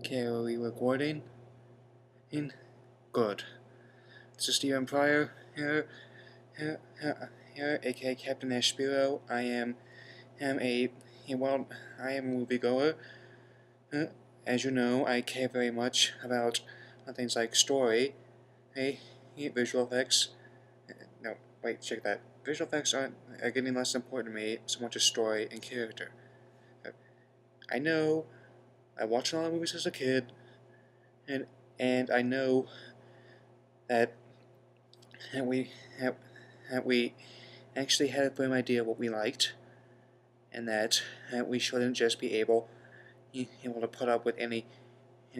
Okay, are we recording? Good. This is Stephen Pryor here, aka Captain Ashbiro. I am a moviegoer. As you know, I care very much about things like story, visual effects. No, wait, check that. Visual effects are getting less important to me so much as story and character. I know I watched a lot of movies as a kid, and I know that we that we actually had a firm idea of what we liked, and that we shouldn't just be able to put up with any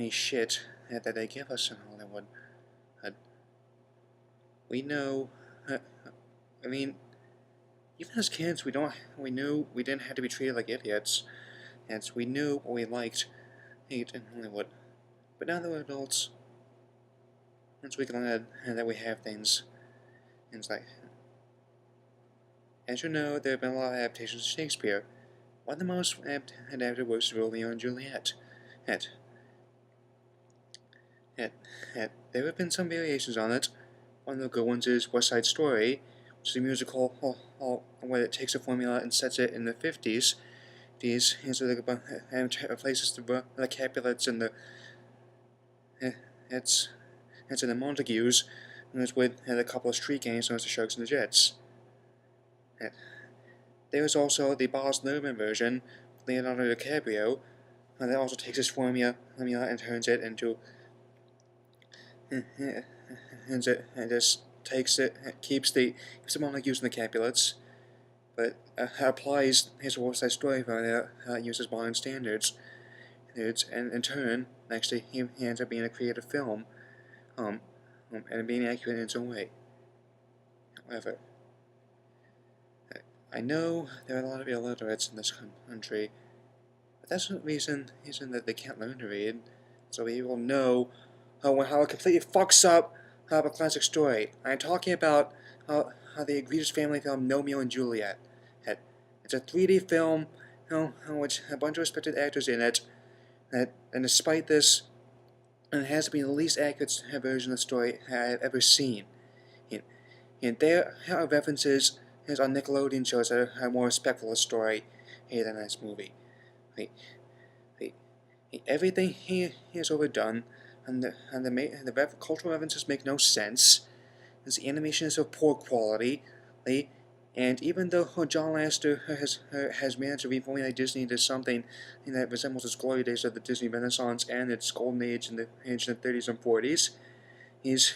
shit that they give us in Hollywood. We know. I mean, even as kids, we knew we didn't have to be treated like idiots, and so we knew what we liked in Hollywood. But now that we're adults, once we can learn that we have things like, as you know, there have been a lot of adaptations of Shakespeare. One of the most adapted works is Romeo and Juliet. There have been some variations on it. One of the good ones is West Side Story, which is a musical where it takes a formula and sets it in the 50s. And replaces the Capulets and it's in the Montagues, and it's with a couple of street gangs known as the Sharks and the Jets. There's also the Baz Luhrmann version, Leonardo DiCaprio, that also takes this formula and turns it into and just keeps the Montagues and the Capulets, but applies his West Side Story formula, uses modern standards, and in turn, actually, he ends up being a creative film, and being accurate in its own way. However, I know there are a lot of illiterates in this country, but that's the reason that they can't learn to read, so we will know how it completely fucks up a classic story. I'm talking about how the egregious family film Gnomeo and Juliet. It's a 3D film, which a bunch of respected actors in it, and despite this, it has to be the least accurate version of the story I've ever seen. And there are references on Nickelodeon shows that are more respectful of the story than this movie. Everything here is overdone, and the cultural references make no sense. The animation is of poor quality, and even though John Lasseter has managed to reformulate Disney into something that resembles its glory days of the Disney Renaissance and its golden age in the 30s and 40s, as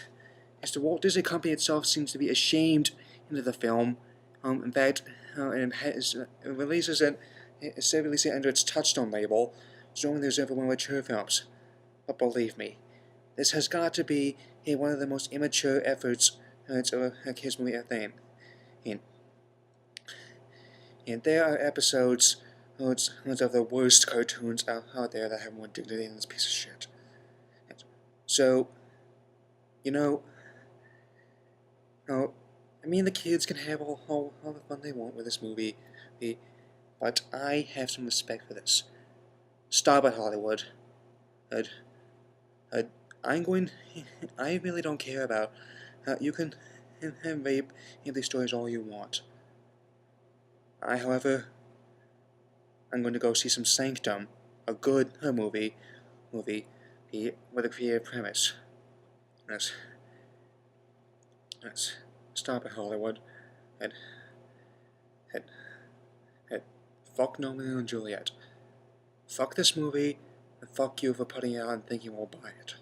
the Walt Disney Company itself seems to be ashamed into the film. In fact, it releases it under its Touchstone label, showing there's ever one mature films. But believe me, this has got to be one of the most immature efforts of a kids movie thing. And there are episodes of the worst cartoons out there that have more dignity than this piece of shit. So, the kids can have all the fun they want with this movie, but I have some respect for this. Stop it, Hollywood. I really don't care about you can rape these stories all you want. However, I'm going to go see some Sanctum, a good movie with a creative premise. Yes. Stop it, Hollywood. And fuck Romeo and Juliet. Fuck this movie, and fuck you for putting it out and thinking we'll buy it.